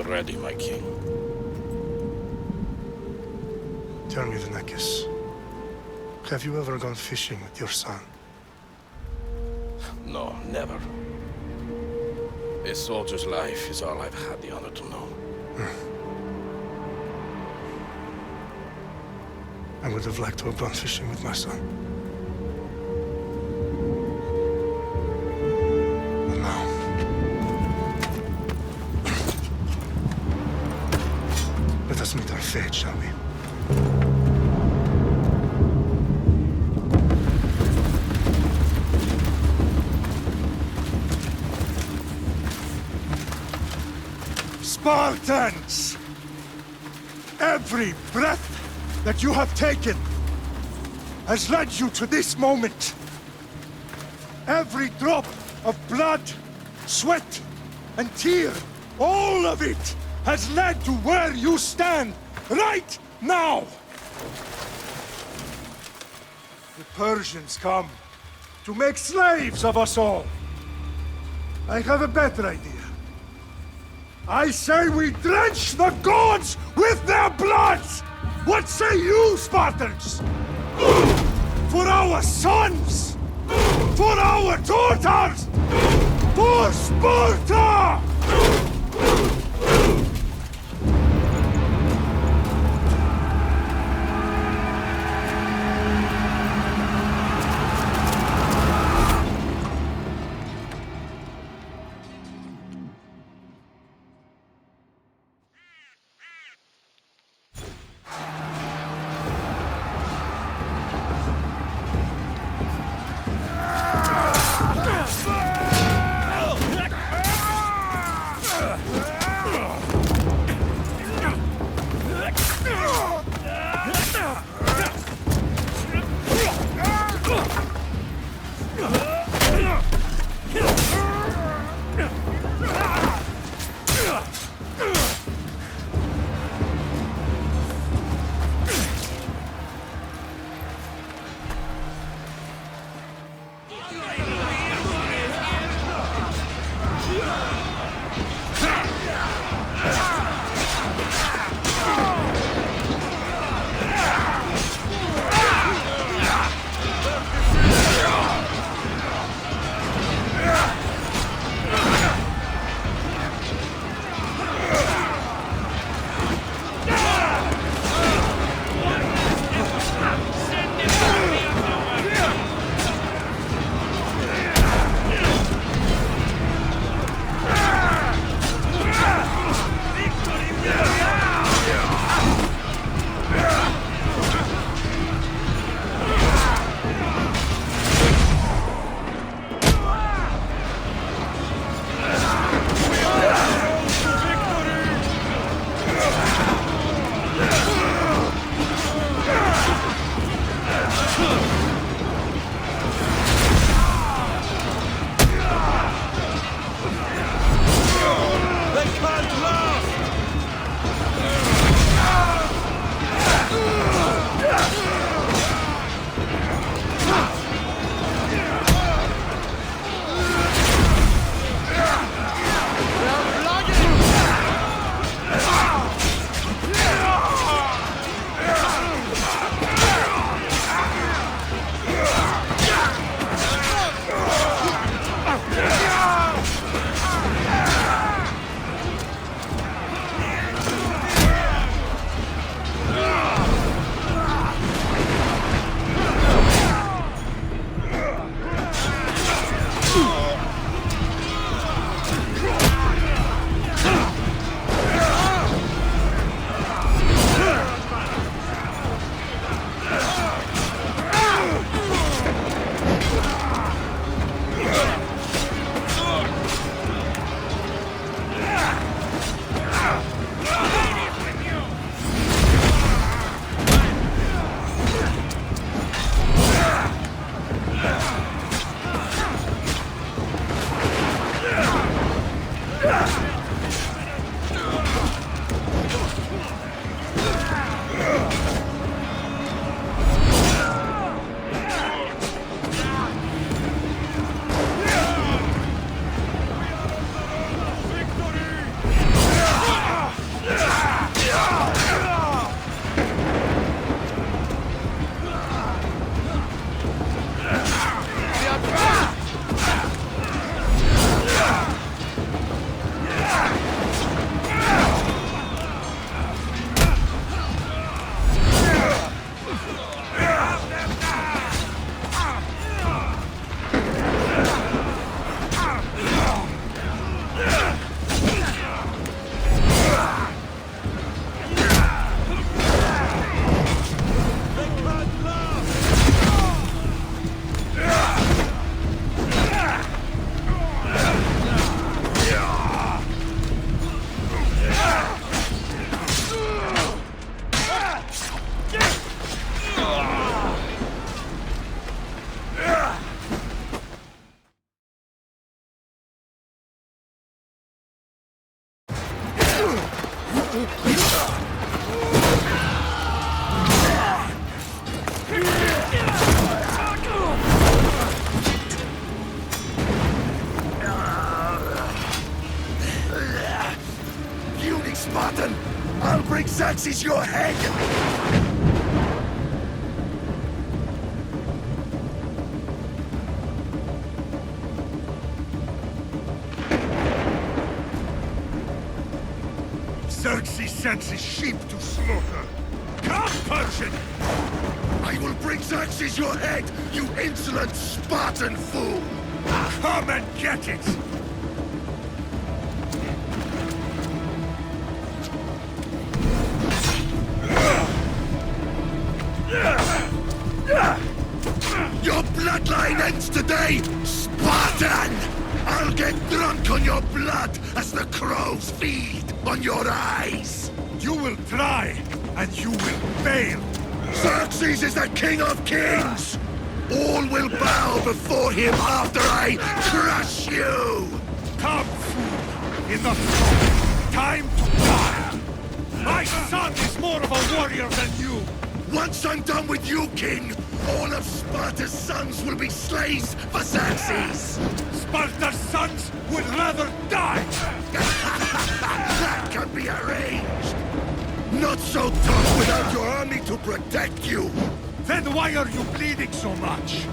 already, my king. Tell me, the Nekis. Have you ever gone fishing with your son? No, never. A soldier's life is all I've had the honor to know. I would have liked to have gone fishing with my son. But now... let us meet our fate, shall we? Spartans! Every breath that you have taken has led you to this moment. Every drop of blood, sweat, and tear, all of it has led to where you stand right now. The Persians come to make slaves of us all. I have a better idea. I say we drench the gods with their bloods! What say you, Spartans? For our sons! For our daughters! For Sparta! Xerxes your head! Xerxes sends his sheep to slaughter. Come, Persian! I will bring Xerxes your head, you insolent Spartan fool! Come and get it! Your bloodline ends today, Spartan! I'll get drunk on your blood as the crows feed on your eyes! You will try, and you will fail! Xerxes is the king of kings! All will bow before him after I crush you! Come, fool! Enough! Time to die! My son is more of a warrior than you! Once I'm done with you, king, all of Sparta's sons will be slaves for Xerxes! Sparta's sons would rather die! That can be arranged! Not so tough without your army to protect you! Then why are you bleeding so much?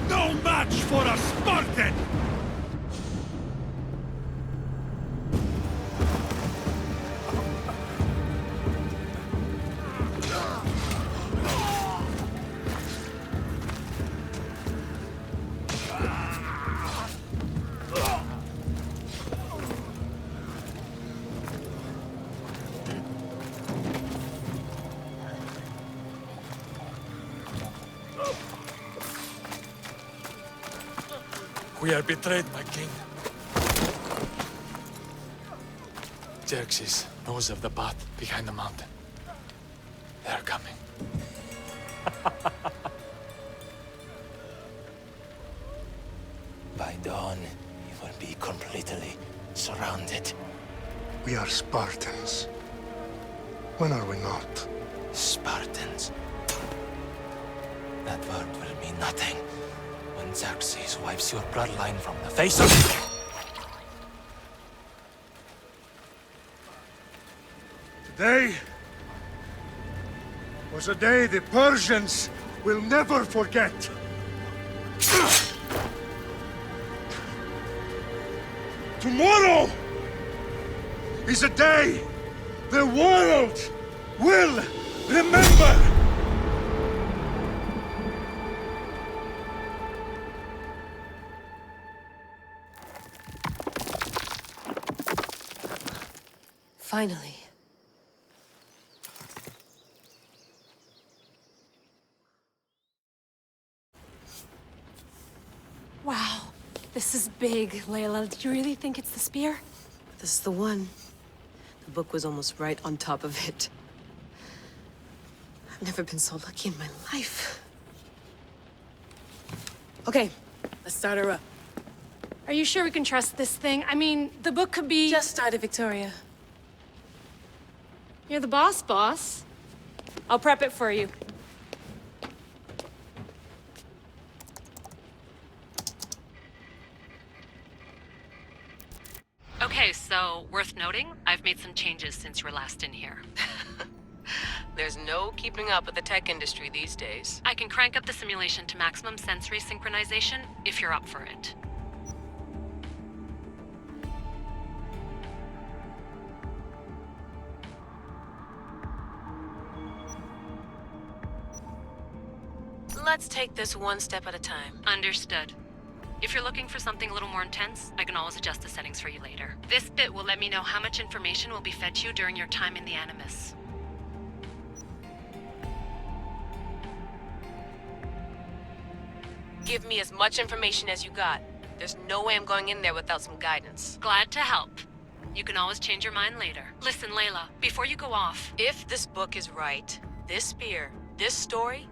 No match for a Spartan! We are betrayed, my king. Xerxes knows of the path behind the mountain. They're coming. By dawn, you will be completely surrounded. We are Spartans. When are we not? Spartans. That word will mean nothing when Xerxes wipes your bloodline from the face of... Today was a day the Persians will never forget. Tomorrow is a day the world will remember. Finally. Wow, this is big, Layla. Do you really think it's the spear? This is the one. The book was almost right on top of it. I've never been so lucky in my life. Okay, let's start her up. Are you sure we can trust this thing? I mean, the book could be... Just started, Victoria. You're the boss. I'll prep it for you. Okay, so worth noting, I've made some changes since you were last in here. There's no keeping up with the tech industry these days. I can crank up the simulation to maximum sensory synchronization if you're up for it. Let's take this one step at a time. Understood. If you're looking for something a little more intense, I can always adjust the settings for you later. This bit will let me know how much information will be fed to you during your time in the Animus. Give me as much information as you got. There's no way I'm going in there without some guidance. Glad to help. You can always change your mind later. Listen, Layla, before you go off... If this book is right, this spear, this story,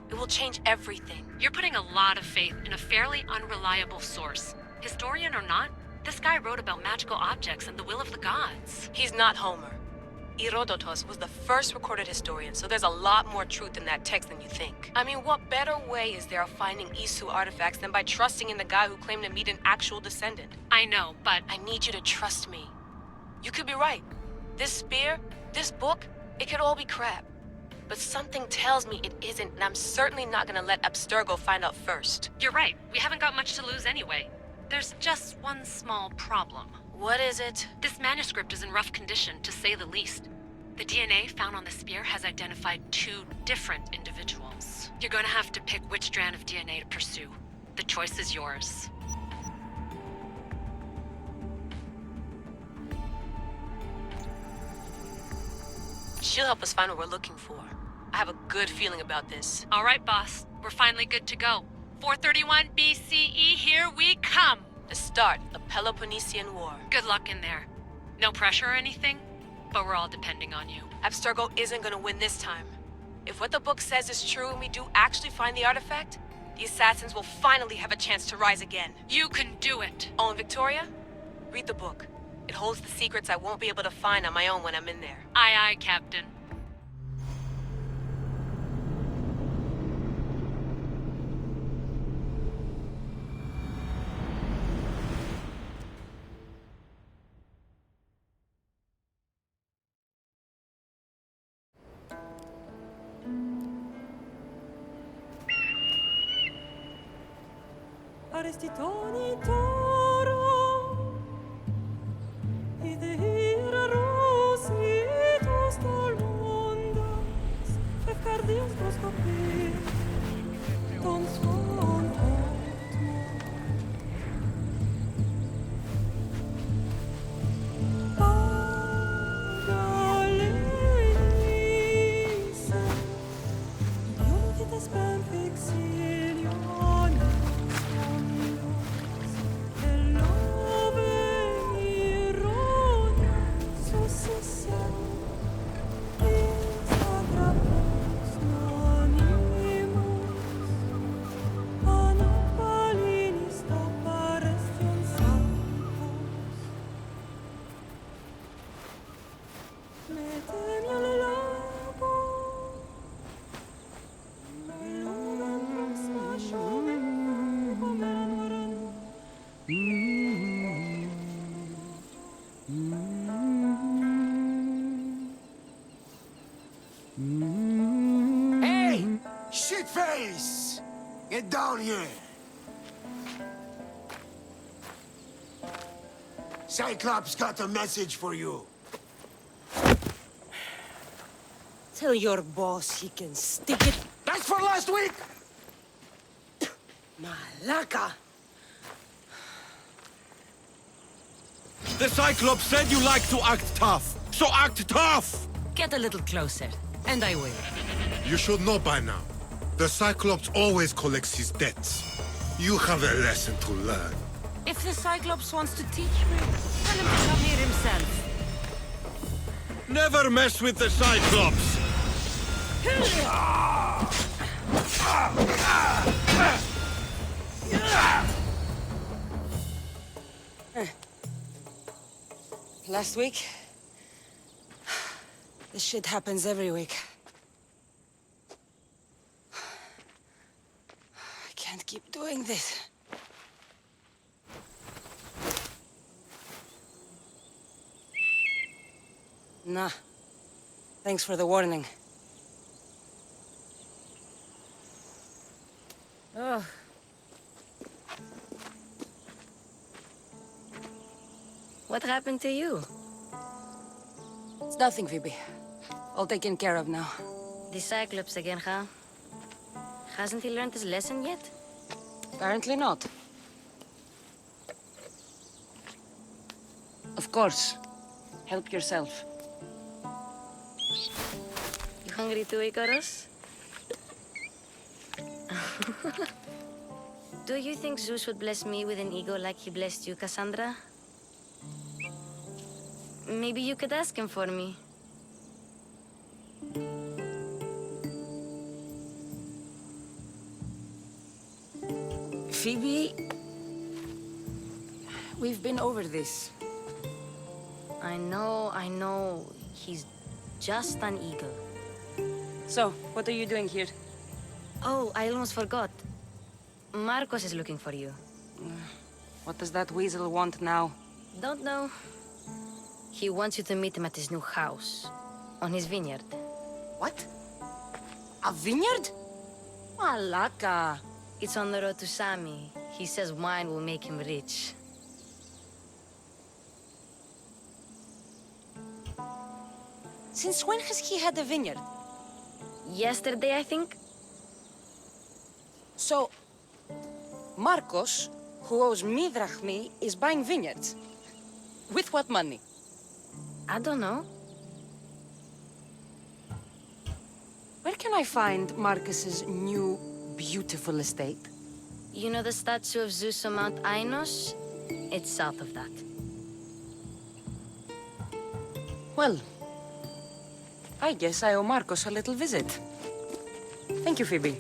it will change everything. You're putting a lot of faith in a fairly unreliable source. Historian or not, this guy wrote about magical objects and the will of the gods. He's not Homer. Herodotus was the first recorded historian, so there's a lot more truth in that text than you think. I mean, what better way is there of finding Isu artifacts than by trusting in the guy who claimed to meet an actual descendant? I know, but I need you to trust me. You could be right. This spear, this book, it could all be crap. But something tells me it isn't, and I'm certainly not gonna let Abstergo find out first. you're right. We haven't got much to lose anyway. There's just one small problem. What is it? This manuscript is in rough condition, to say the least. The DNA found on the spear has identified 2 different individuals. You're gonna have to pick which strand of DNA to pursue. The choice is yours. She'll help us find what we're looking for. I have a good feeling about this. All right, boss. We're finally good to go. 431 BCE, here we come! The start of the Peloponnesian War. Good luck in there. No pressure or anything, but we're all depending on you. Abstergo isn't gonna win this time. If what the book says is true and we do actually find the artifact, the assassins will finally have a chance to rise again. You can do it! Oh, and Victoria? Read the book. It holds the secrets I won't be able to find on my own when I'm in there. Aye, aye, Captain. Arestitoni toro, idehira rositos tolmondas, efcardios proskopir, ton svon Pagaleisa, idiomitites perfectionionis. Hey! Shitface! Get down here! Cyclops got a message for you. Tell your boss he can stick it. That's for last week! Malaka! The Cyclops said you like to act tough, so act tough! Get a little closer, and I will. You should know by now. The Cyclops always collects his debts. You have a lesson to learn. If the Cyclops wants to teach me, tell him to come here himself. Never mess with the Cyclops! Last week? This shit happens every week. I can't keep doing this. Nah. Thanks for the warning. Oh. What happened to you? It's nothing, Phoebe. All taken care of now. The Cyclops again, huh? Hasn't he learned his lesson yet? Apparently not. Of course. Help yourself. You hungry too, Icarus? Do you think Zeus would bless me with an ego like he blessed you, Cassandra? Maybe you could ask him for me. Phoebe... We've been over this. I know. He's Just an eagle. So, what are you doing here? Oh, I almost forgot. Marcos is looking for you. What does that weasel want now? Don't know. He wants you to meet him at his new house. On his vineyard. What? A vineyard? Malaka. It's on the road to Sami. He says wine will make him rich. Since when has he had a vineyard? Yesterday, I think. So, Marcos, who owes me drachmi, is buying vineyards. With what money? I don't know. Where can I find Marcus's new, beautiful estate? You know the statue of Zeus on Mount Ainos? It's south of that. Well, I guess I owe Marcos a little visit. Thank you, Phoebe.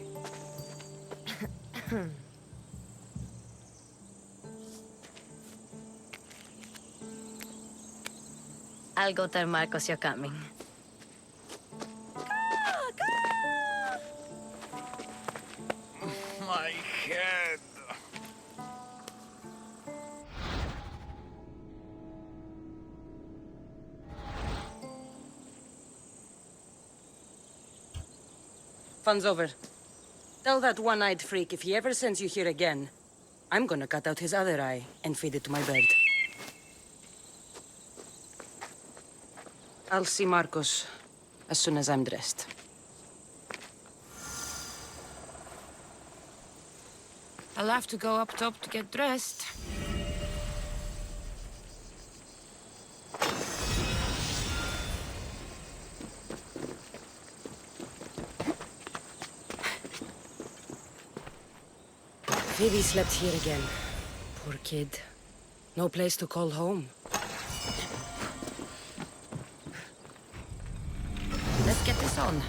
I'll go tell Marcos you're coming. My head. Fun's over. Tell that one-eyed freak if he ever sends you here again, I'm gonna cut out his other eye and feed it to my bird. I'll see Marcos as soon as I'm dressed. I'll have to go up top to get dressed. Phoebe slept here again. Poor kid. No place to call home. Let's get this on.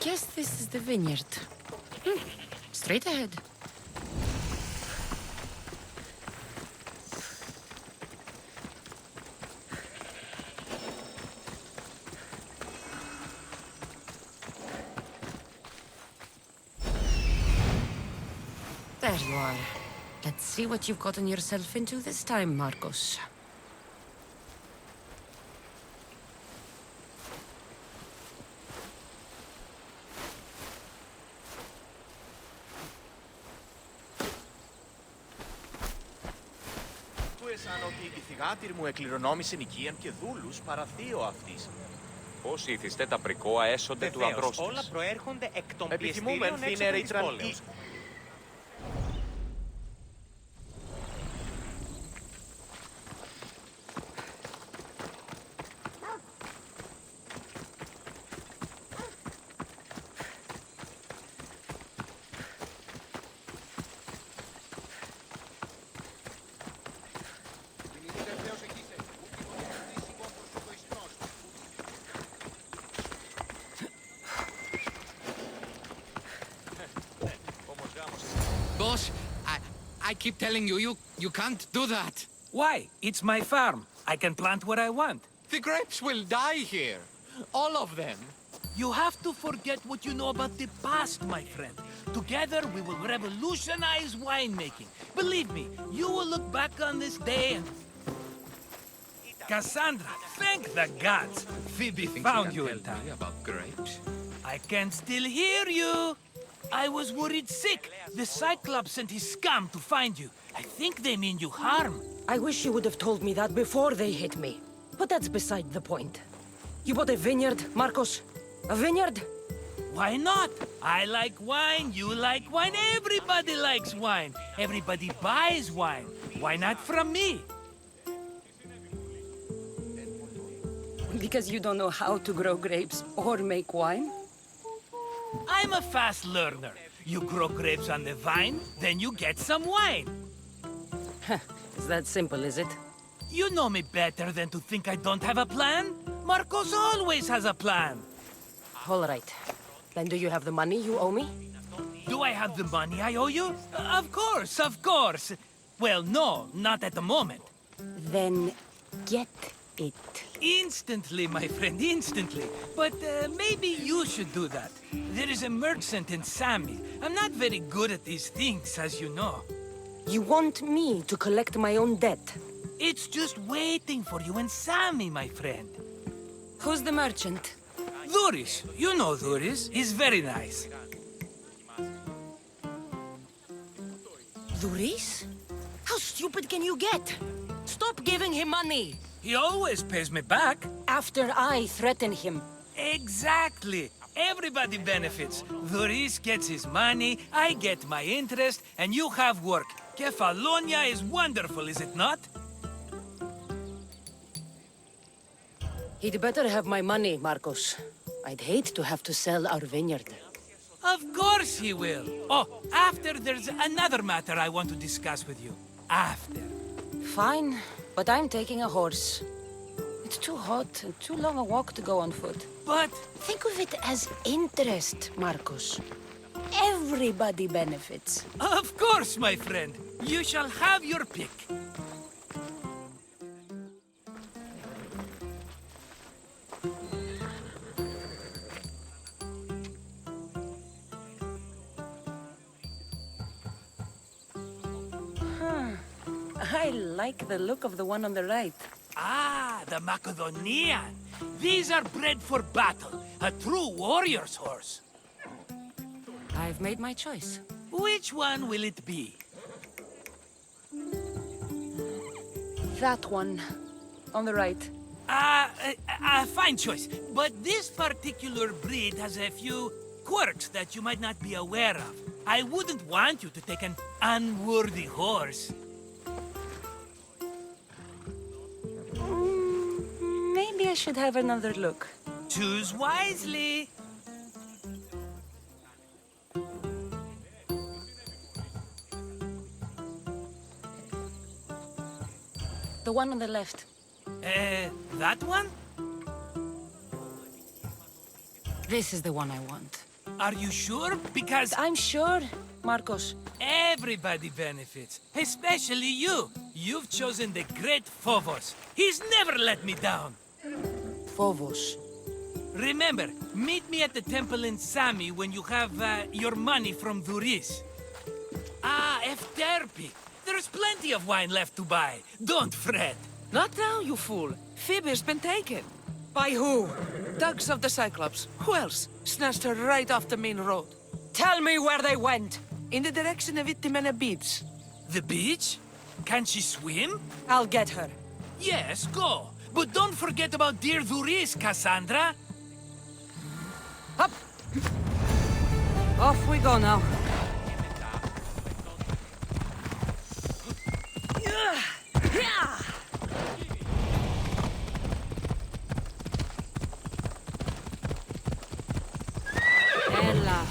guess this is the vineyard. Straight ahead. There you are. Let's see what you've gotten yourself into this time, Marcos. Ότι η θυγάτηρ μου εκληρονόμησε νοικίαν και δούλους παρά θείο αυτής. Πώς ήθιστε τα πρικόα έσονται του ανδρός της. Όλα προέρχονται εκ των πιεστήριων έξω της πόλεως. Boss, I keep telling you, you can't do that. Why? It's my farm. I can plant what I want. The grapes will die here. All of them. You have to forget what you know about the past, my friend. Together, we will revolutionize winemaking. Believe me, you will look back on this day and... Cassandra, thank the gods! Phoebe found you in time. About grapes? I can still hear you! I was worried sick. The Cyclops sent his scum to find you. I think they mean you harm. I wish you would have told me that before they hit me. But that's beside the point. You bought a vineyard, Marcos? A vineyard? Why not? I like wine, you like wine, everybody likes wine. Everybody buys wine. Why not from me? Because you don't know how to grow grapes or make wine? I'm a fast learner. You grow grapes on the vine, then you get some wine. It's that simple, is it? You know me better than to think I don't have a plan. Marcos always has a plan. All right. Then do you have the money you owe me? Do I have the money I owe you? Of course, of course. Well, no, not at the moment. Then get it. Instantly, my friend, instantly. But maybe you should do that. There is a merchant in Sami. I'm not very good at these things, as you know. You want me to collect my own debt? It's just waiting for you in Sami, my friend. Who's the merchant? Duris. You know Duris. He's very nice. Duris? How stupid can you get? Stop giving him money! He always pays me back. After I threaten him. Exactly. Everybody benefits. Duris gets his money, I get my interest, and you have work. Kefalonia is wonderful, is it not? He'd better have my money, Marcos. I'd hate to have to sell our vineyard. Of course he will. Oh, after there's another matter I want to discuss with you. After. Fine, but I'm taking a horse. It's too hot and too long a walk to go on foot. But... think of it as interest, Marcos. Everybody benefits. Of course, my friend. You shall have your pick. I like the look of the one on the right. Ah, the Macedonian. These are bred for battle. A true warrior's horse. I've made my choice. Which one will it be? That one. On the right. Fine choice. But this particular breed has a few quirks that you might not be aware of. I wouldn't want you to take an unworthy horse. Maybe I should have another look. Choose wisely. The one on the left. That one? This is the one I want. Are you sure? Because I'm sure, Marcos. everybody benefits, especially you. You've chosen the great Phobos. He's never let me down. Phobos. Remember, meet me at the temple in Sami when you have your money from Duris. Ah, Efterpi. There's plenty of wine left to buy. Don't fret. Not now, you fool. Phoebe's been taken. By who? Thugs of the Cyclops. Who else? Snatched her right off the main road. Tell me where they went. In the direction of Itimena Beach. The beach? Can she swim? I'll get her. Yes, go. But don't forget about dear Duris, Cassandra. Up! Off we go now. Ella.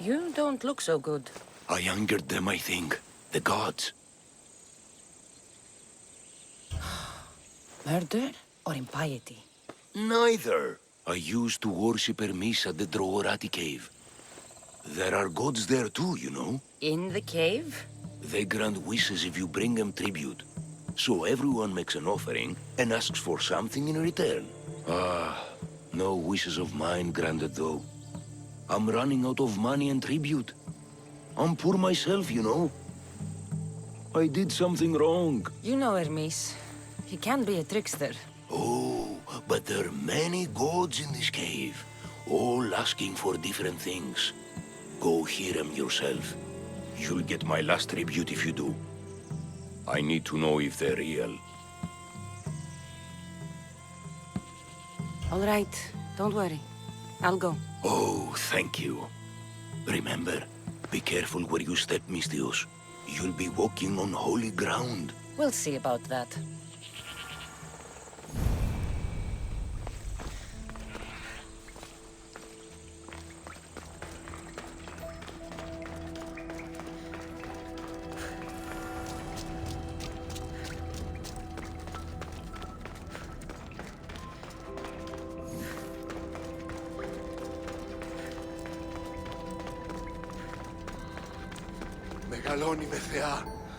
You don't look so good. I angered them, I think. The gods. Murder or impiety? Neither. I used to worship Hermes at the Droorati cave. There are gods there too, you know. In the cave? They grant wishes if you bring them tribute. So everyone makes an offering and asks for something in return. Ah, no wishes of mine granted though. I'm running out of money and tribute. I'm poor myself, you know. I did something wrong. You know Hermes. He can be a trickster. Oh, but there are many gods in this cave, all asking for different things. Go hear them yourself. You'll get my last tribute if you do. I need to know if they're real. All right, don't worry. I'll go. Oh, thank you. Remember, be careful where you step, Mistios. You'll be walking on holy ground. We'll see about that.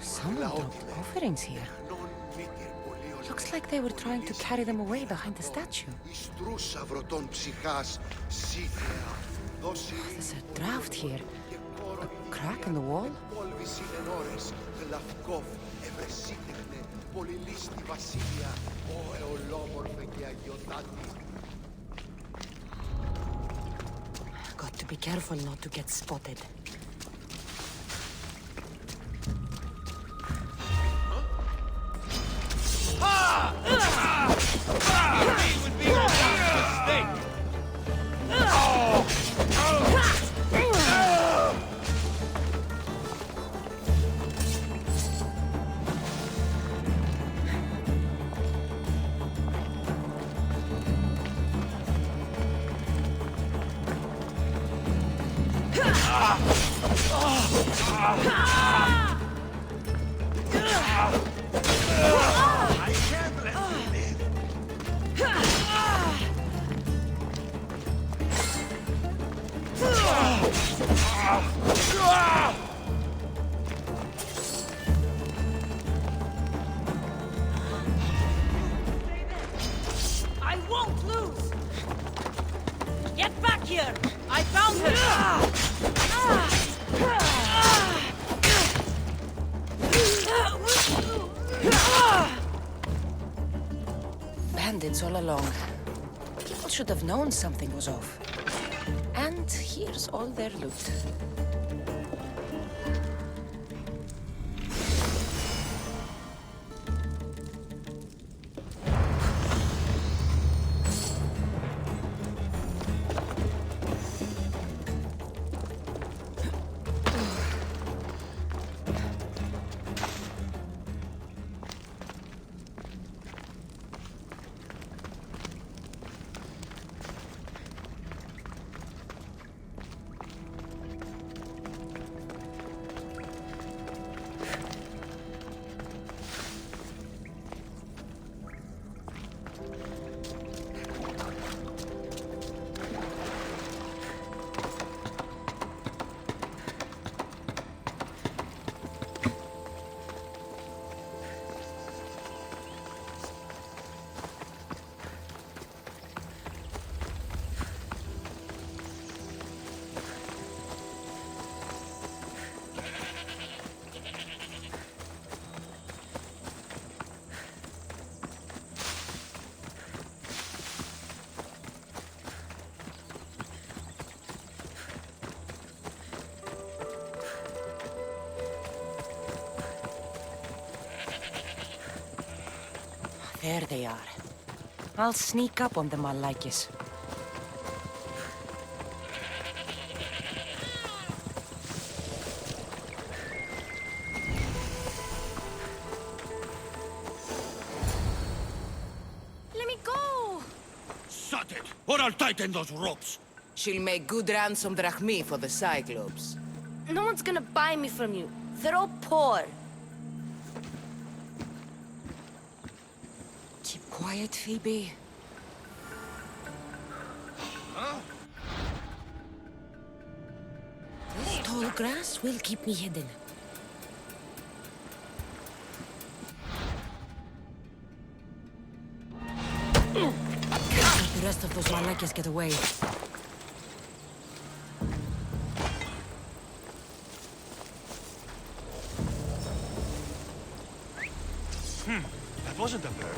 Someone dumped offerings here. Looks like they were trying to carry them away behind the statue. There's a draft here. A crack in the wall? Got to be careful not to get spotted. I won't lose! Get back here! I found her! Bandits all along. People should have known something was off. And here's all their loot. There they are. I'll sneak up on them, Malakis. Let me go! Shut it, or I'll tighten those ropes. She'll make good ransom drachmi for the Cyclops. No one's gonna buy me from you. They're all poor. Keep quiet, Phoebe. This tall grass will keep me hidden. Let the rest of those Malakis get away. That wasn't a bird.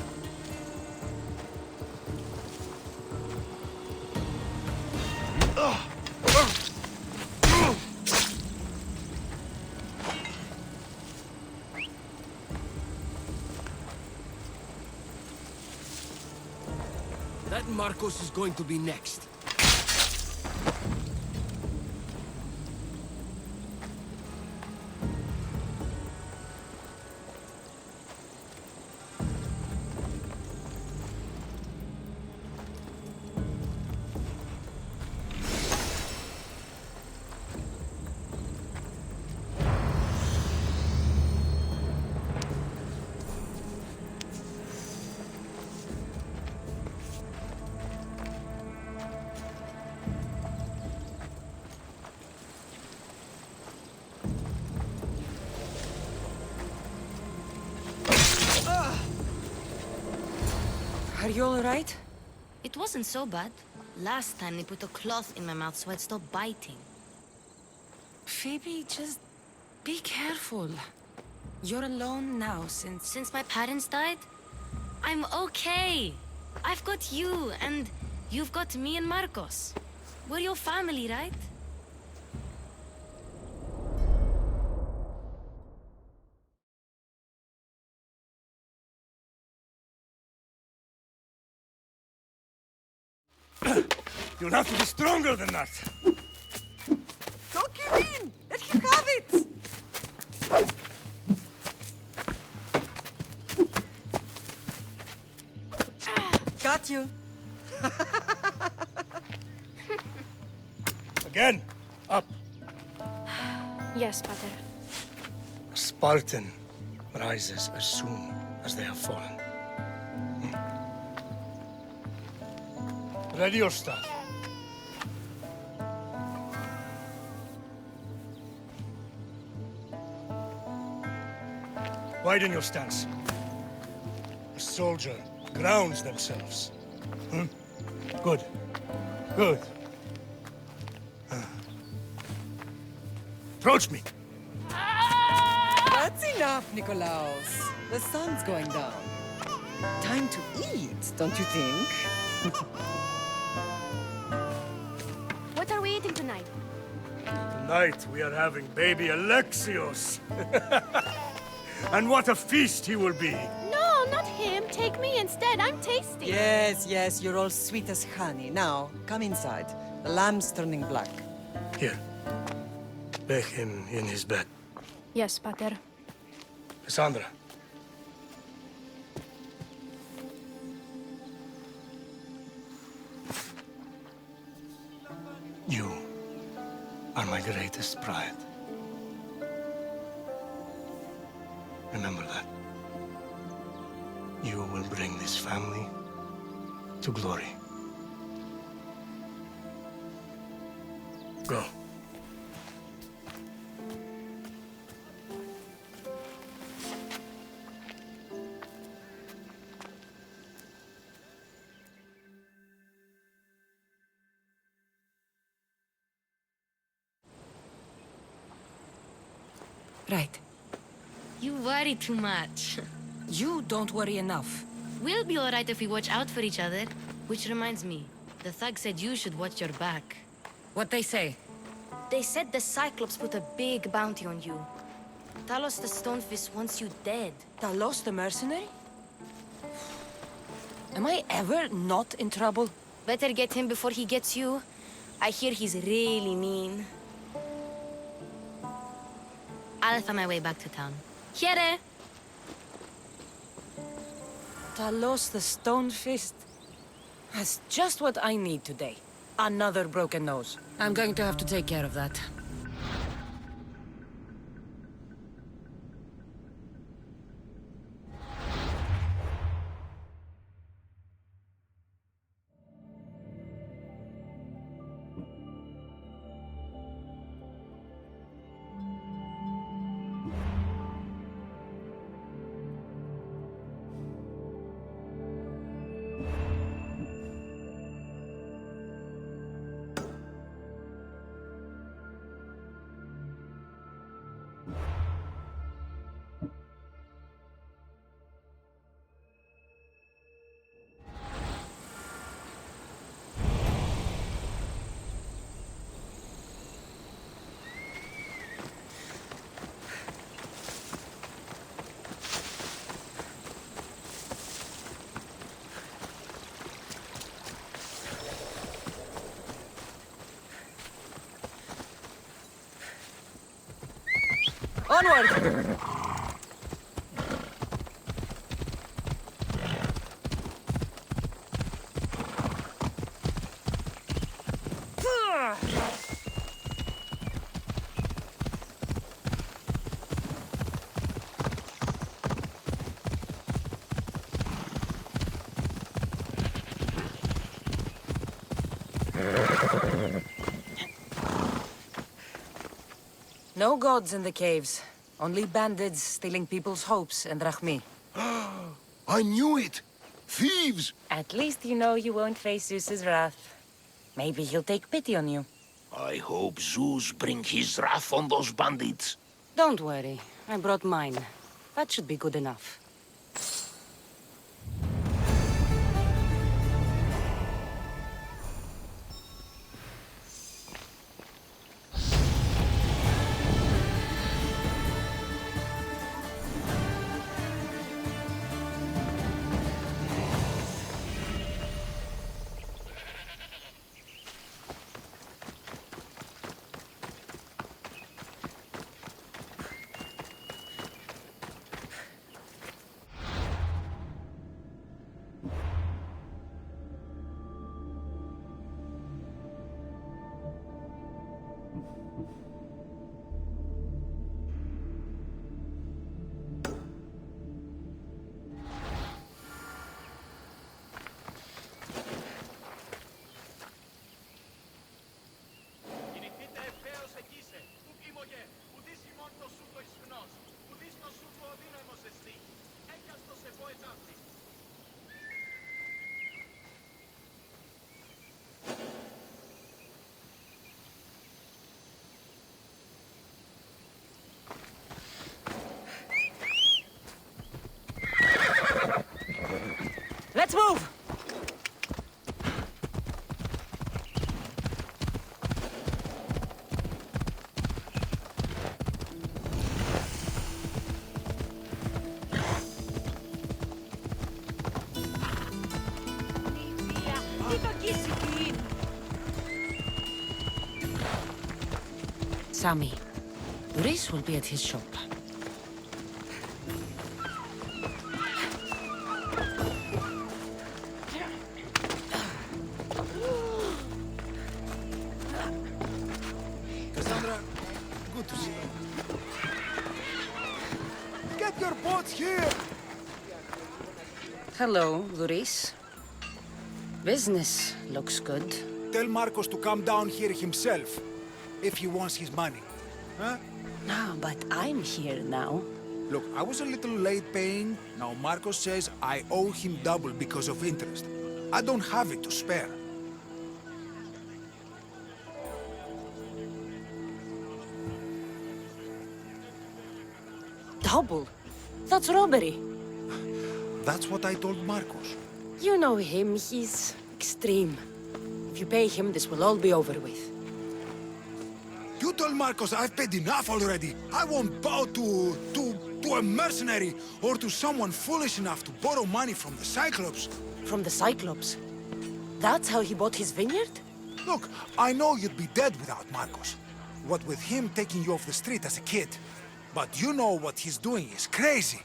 That Marcos is going to be next. Are you all right? It wasn't so bad. Last time they put a cloth in my mouth so I'd stop biting. Phoebe, just be careful. You're alone now since... Since my parents died? I'm okay. I've got you, and you've got me and Marcos. We're your family, right? You'll have to be stronger than that. Don't give in! Let him have it! Got you. Again, up. Yes, Pater. A Spartan rises as soon as they have fallen. Ready your staff. Widen your stance. A soldier grounds themselves. Good. Good. Approach me. That's enough, Nikolaos. The sun's going down. Time to eat, don't you think? What are we eating tonight? Tonight we are having baby Alexios. And what a feast he will be. No, not him. Take me instead. I'm tasty. Yes, yes, you're all sweet as honey. Now, come inside. The lamb's turning black. Here. Lay him in his bed. Yes, Pater. Cassandra. You are my greatest pride. Remember that. You will bring this family to glory. Go. Right. You worry too much. You don't worry enough. We'll be alright if we watch out for each other. Which reminds me, the thug said you should watch your back. What'd they say? They said the Cyclops put a big bounty on you. Talos the Stonefist wants you dead. Talos the mercenary? Am I ever not in trouble? Better get him before he gets you. I hear he's really mean. I'll find my way back to town. Here! Talos the Stone Fist. That's just what I need today. Another broken nose. I'm going to have to take care of that. Onward! No gods in the caves. Only bandits stealing people's hopes and Rahmi. I knew it! Thieves! At least you know you won't face Zeus's wrath. Maybe he'll take pity on you. I hope Zeus bring his wrath on those bandits. Don't worry. I brought mine. That should be good enough. Let's move! Sammy, Reese will be at his shop. Cassandra, good to see you. Get your boats here! Hello, Luris. Business looks good. Tell Marcos to come down here himself, if he wants his money. Huh? No, but I'm here now. Look, I was a little late paying. Now Marcos says I owe him double because of interest. I don't have it to spare. Double? That's robbery. That's what I told Marcos. You know him, he's extreme. If you pay him, this will all be over with. You told Marcos I've paid enough already. I won't bow to To a mercenary or to someone foolish enough to borrow money from the Cyclops. From the Cyclops? That's how he bought his vineyard? Look, I know you'd be dead without Marcos. What with him taking you off the street as a kid. But you know what he's doing is crazy.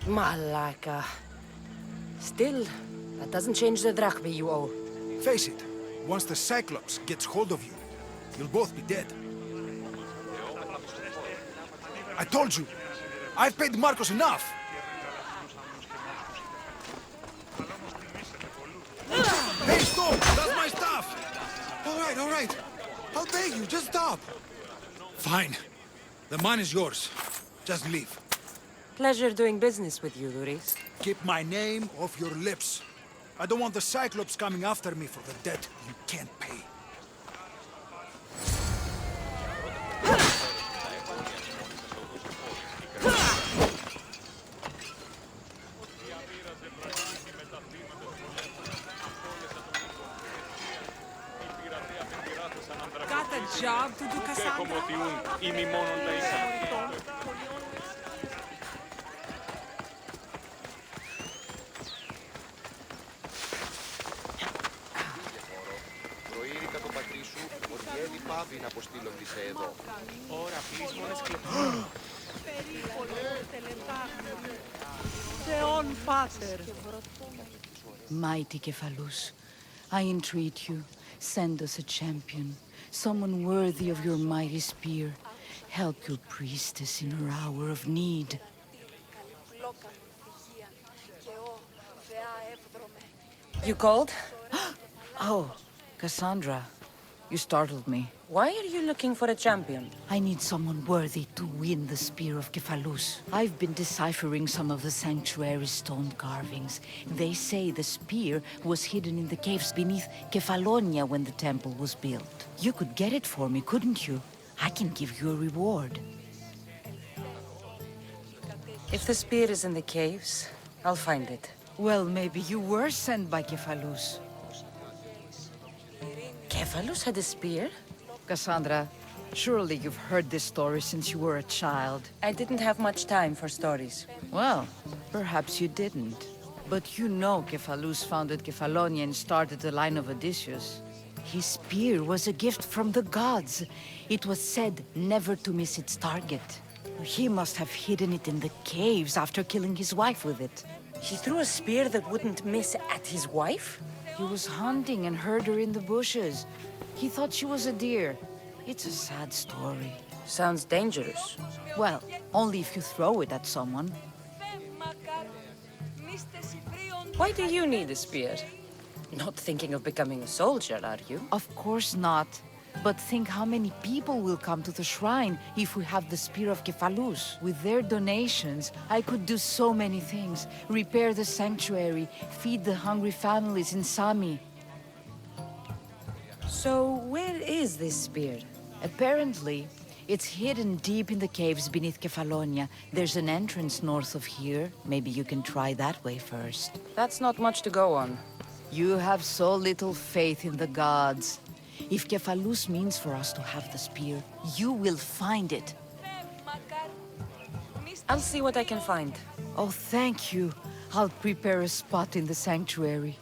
Malaka. Still, that doesn't change the drachma you owe. Face it, once the Cyclops gets hold of you, you'll both be dead. I told you, I've paid Marcos enough. Hey, stop! That's my stuff! All right. I'll pay you, just stop. Fine. The mine is yours. Just leave. Pleasure doing business with you, Duris. Keep my name off your lips. I don't want the Cyclops coming after me for the debt you can't pay. Got a job to do, Cassandra? Προείρηκα τον πατρί σου ότι έδι πάβει να αποστείλονται σε εδώ. Ώρα πλήσμονες κλεπτών. Θεόν Πάτερ. Mighty Kephalus, I entreat you, send us a champion, someone worthy of your mighty spear. Help your priestess in her hour of need. You called? Oh, Cassandra, you startled me. Why are you looking for a champion? I need someone worthy to win the spear of Kephalus. I've been deciphering some of the sanctuary's stone carvings. They say the spear was hidden in the caves beneath Kefalonia when the temple was built. You could get it for me, couldn't you? I can give you a reward. If the spear is in the caves, I'll find it. Well, maybe you were sent by Kephalus. Kephalus had a spear? Cassandra, surely you've heard this story since you were a child. I didn't have much time for stories. Well, perhaps you didn't. But you know Kephalus founded Kefalonia and started the line of Odysseus. His spear was a gift from the gods. It was said never to miss its target. He must have hidden it in the caves after killing his wife with it. He threw a spear that wouldn't miss at his wife? He was hunting and heard her in the bushes. He thought she was a deer. It's a sad story. Sounds dangerous. Well, only if you throw it at someone. Why do you need a spear? Not thinking of becoming a soldier, are you? Of course not. But think how many people will come to the shrine if we have the spear of Kephalus. With their donations, I could do so many things. Repair the sanctuary, feed the hungry families in Sami. So, where is this spear? Apparently, it's hidden deep in the caves beneath Kefalonia. There's an entrance north of here. Maybe you can try that way first. That's not much to go on. You have so little faith in the gods. If Kephalus means for us to have the spear, you will find it. I'll see what I can find. Oh, thank you. I'll prepare a spot in the sanctuary.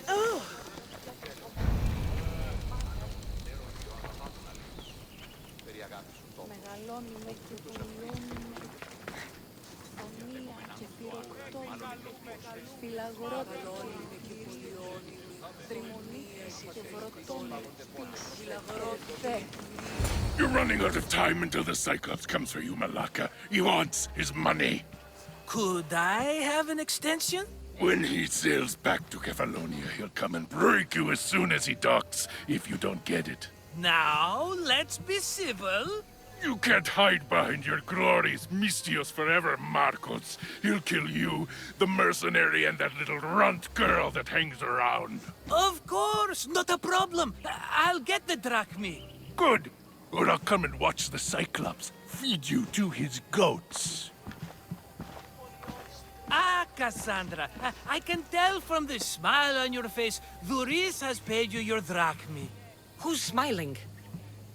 Oh! You're running out of time until the Cyclops comes for you, Malaka. He wants his money. Could I have an extension? When he sails back to Kefalonia, he'll come and break you as soon as he docks, if you don't get it. Now, let's be civil. You can't hide behind your glories, Mistios forever, Marcos. He'll kill you, the mercenary, and that little runt girl that hangs around. Of course, not a problem. I'll get the drachmi. Good. Or I'll come and watch the Cyclops feed you to his goats. Ah, Cassandra, I can tell from the smile on your face, Duris has paid you your drachmi. Who's smiling?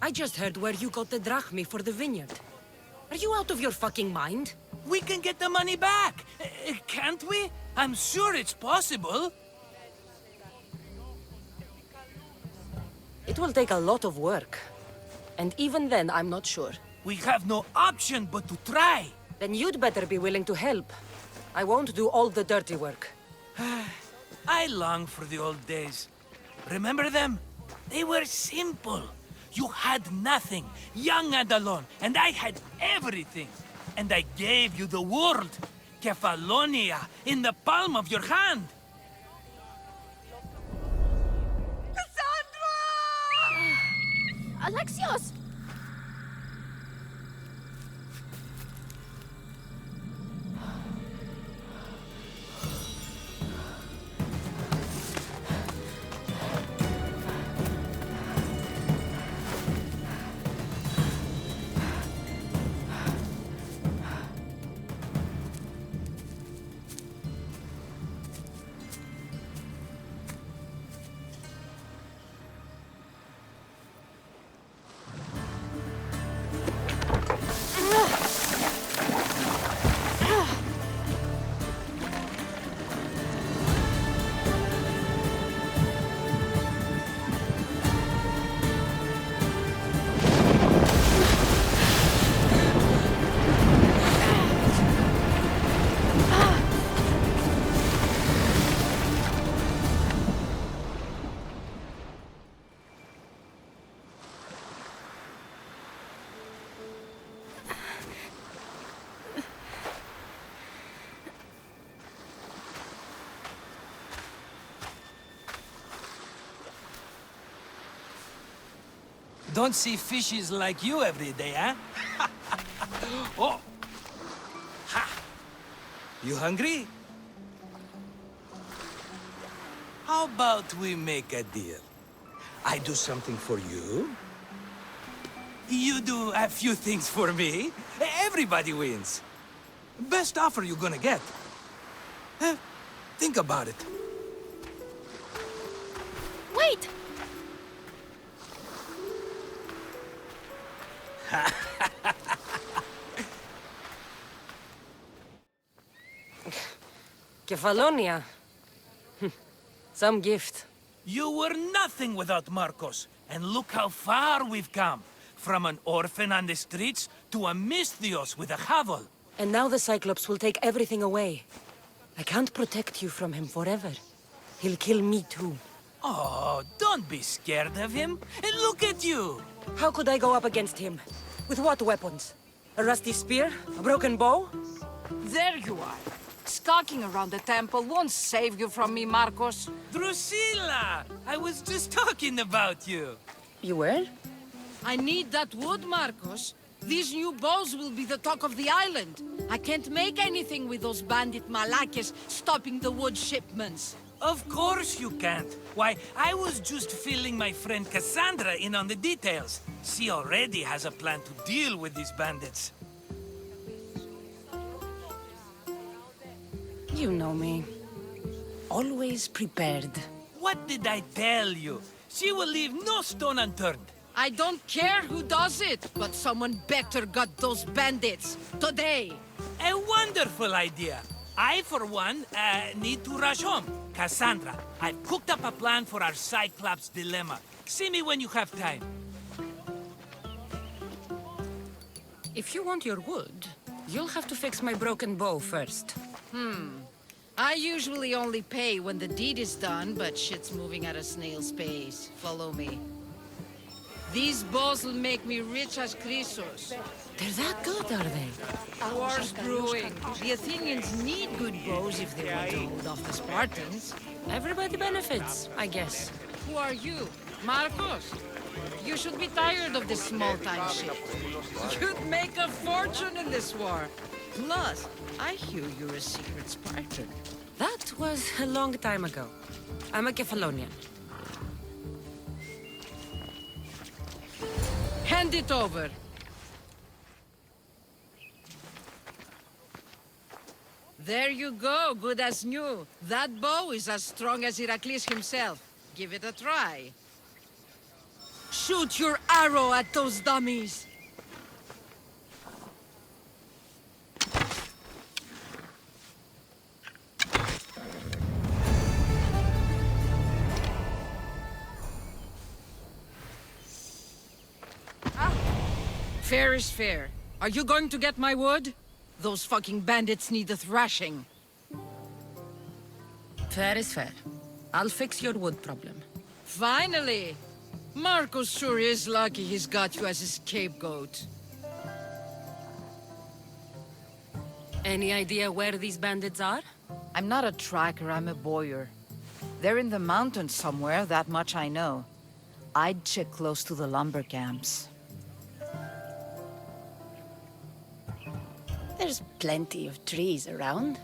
I just heard where you got the drachmi for the vineyard. Are you out of your fucking mind? We can get the money back, can't we? I'm sure it's possible. It will take a lot of work. And even then, I'm not sure. We have no option but to try. Then you'd better be willing to help. I won't do all the dirty work. I long for the old days. Remember them? They were simple. You had nothing, young and alone, and I had everything. And I gave you the world, Kefalonia, in the palm of your hand. Alexios! Don't see fishes like you every day, huh? Oh! Ha! You hungry? How about we make a deal? I do something for you. You do a few things for me. Everybody wins. Best offer you're gonna get. Think about it. Wait! Kefalonia. Some gift. You were nothing without Marcos, and look how far we've come. From an orphan on the streets to a Misthios with a hovel. And now the Cyclops will take everything away. I can't protect you from him forever. He'll kill me too. Oh, don't be scared of him. And look at you. How could I go up against him? With what weapons? A rusty spear? A broken bow? There you are. Skulking around the temple won't save you from me, Marcos. Drusilla! I was just talking about you. You were? I need that wood, Marcos. These new bows will be the talk of the island. I can't make anything with those bandit malakes stopping the wood shipments. Of course you can't. Why, I was just filling my friend Cassandra in on the details. She already has a plan to deal with these bandits. You know me. Always prepared. What did I tell you? She will leave no stone unturned. I don't care who does it, but someone better got those bandits. Today. A wonderful idea. I, for one, need to rush home. Cassandra, I've cooked up a plan for our Cyclops dilemma. See me when you have time. If you want your wood, you'll have to fix my broken bow first. I usually only pay when the deed is done, but shit's moving at a snail's pace. Follow me. These bows will make me rich as Chrysos. They're that good, are they? War's brewing. The Athenians need good bows if they want to hold off the Spartans. Everybody benefits, I guess. Who are you? Marcos? You should be tired of this small-time shit. You'd make a fortune in this war. Plus, I hear you're a secret Spartan. That was a long time ago. I'm a Kefalonian. Hand it over. There you go, good as new. That bow is as strong as Heracles himself. Give it a try. Shoot your arrow at those dummies! Fair is fair. Are you going to get my wood? Those fucking bandits need a thrashing. Fair is fair. I'll fix your wood problem. Finally! Marcos sure is lucky he's got you as a scapegoat. Any idea where these bandits are? I'm not a tracker, I'm a boyer. They're in the mountains somewhere, that much I know. I'd check close to the lumber camps. There's plenty of trees around.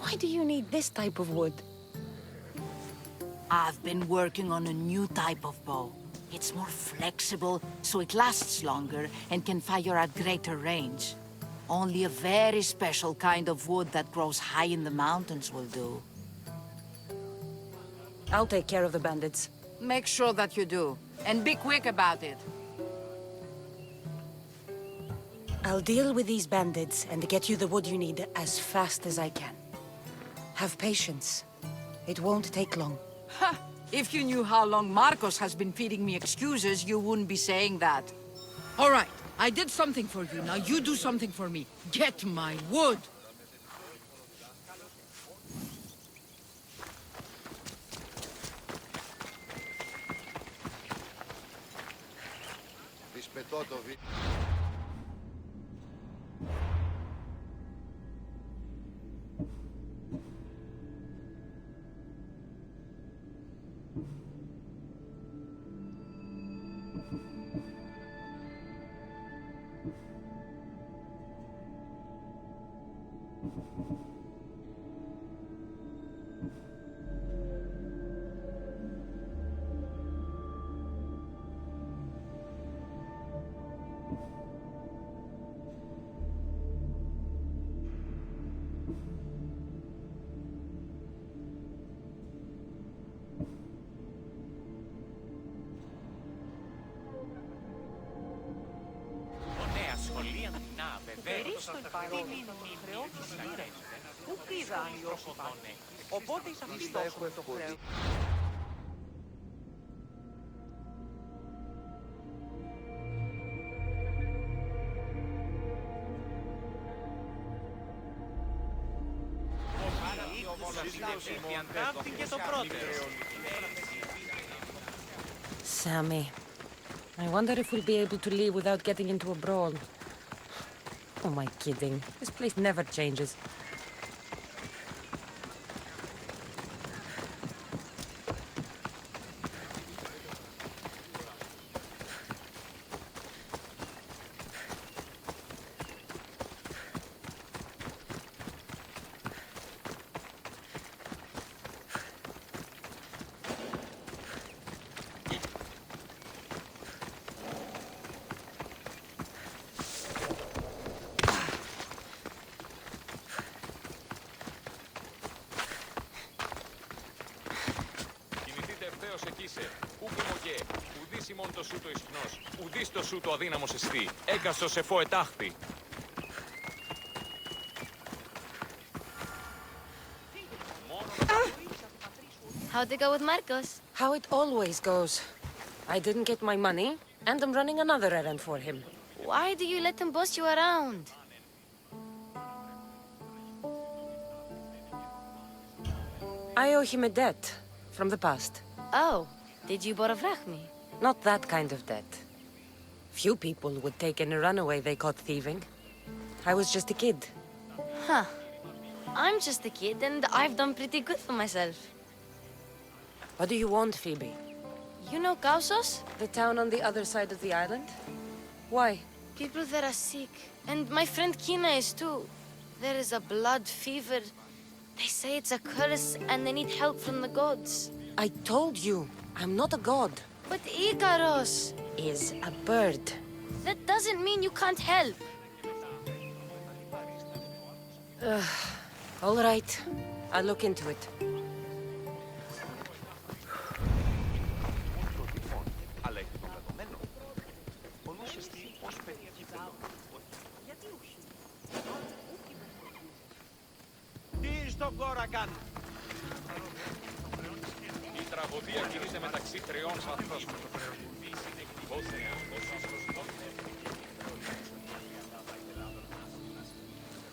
Why do you need this type of wood? I've been working on a new type of bow. It's more flexible, so it lasts longer and can fire at greater range. Only a very special kind of wood that grows high in the mountains will do. I'll take care of the bandits. Make sure that you do, and be quick about it. I'll deal with these bandits and get you the wood you need as fast as I can. Have patience. It won't take long. Ha! If you knew how long Marcos has been feeding me excuses, you wouldn't be saying that. All right, I did something for you, now you do something for me. Get my wood! Οπότε θα πιστώσουμε το χρέος. Sammy, I wonder if we'll be able to leave without getting into a brawl. Oh, am I kidding? This place never changes. Ουδής το σου το ισχνός, ουδής το σου το αδύναμος εστί. Έκαστος εφό ετάχθη. How'd it go with Marcos? How it always goes. I didn't get my money, and I'm running another errand for him. Why do you let him boss you around? I owe him a debt from the past. Oh, did you borrow me? Not that kind of debt. Few people would take any runaway they caught thieving. I was just a kid. Huh. I'm just a kid, and I've done pretty good for myself. What do you want, Phoebe? You know Kausos? The town on the other side of the island? Why? People there are sick. And my friend Kina is too. There is a blood fever. They say it's a curse, and they need help from the gods. I told you, I'm not a god. But Ikaros is a bird. That doesn't mean you can't help. All right. I'll look into it. Αλλά έχει τον Τι στον κόρα κάνει. Η τραγωδία κινείται μεταξύ τριών βαθμών.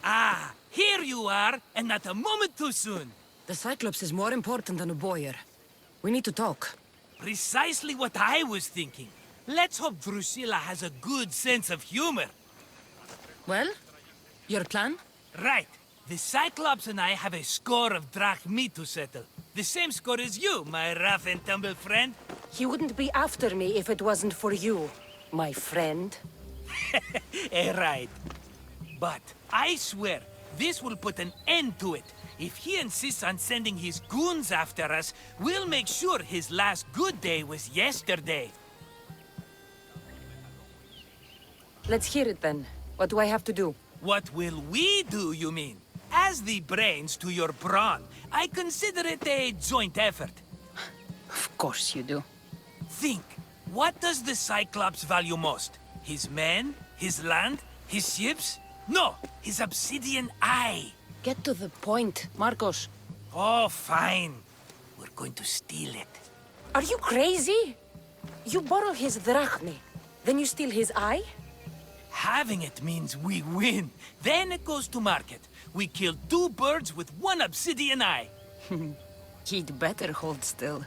Ah, here you are, and not a moment too soon. The Cyclops is more important than a Boyer. We need to talk. Precisely what I was thinking. Let's hope Drusilla has a good sense of humor. Well, your plan? Right. The Cyclops and I have a score of drachmi to settle. The same score as you, my rough and tumble friend. He wouldn't be after me if it wasn't for you, my friend. Right. But I swear, this will put an end to it. If he insists on sending his goons after us, we'll make sure his last good day was yesterday. Let's hear it then. What do I have to do? What will we do, you mean? As the brains to your brawn, I consider it a joint effort. Of course you do. Think, what does the Cyclops value most? His men? His land? His ships? No, his obsidian eye. Get to the point, Marcos. Oh, fine. We're going to steal it. Are you crazy? You borrow his drachmi, then you steal his eye? Having it means we win. Then it goes to market. We kill 2 birds with 1 obsidian eye. He'd better hold still,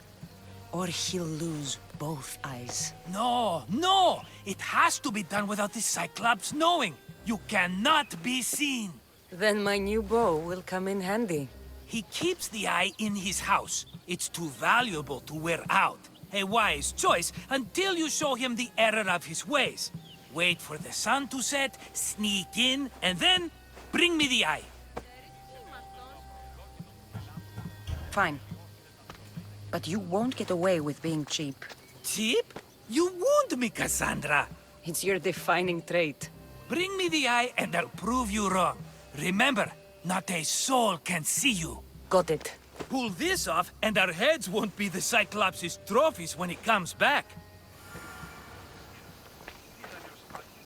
or he'll lose both eyes. No! It has to be done without the Cyclops knowing. You cannot be seen. Then my new bow will come in handy. He keeps the eye in his house. It's too valuable to wear out. A wise choice until you show him the error of his ways. Wait for the sun to set, sneak in, and then bring me the eye. Fine. But you won't get away with being cheap. Cheap? You wound me, Cassandra. It's your defining trait. Bring me the eye and I'll prove you wrong. Remember, not a soul can see you. Got it. Pull this off and our heads won't be the Cyclops' trophies when he comes back.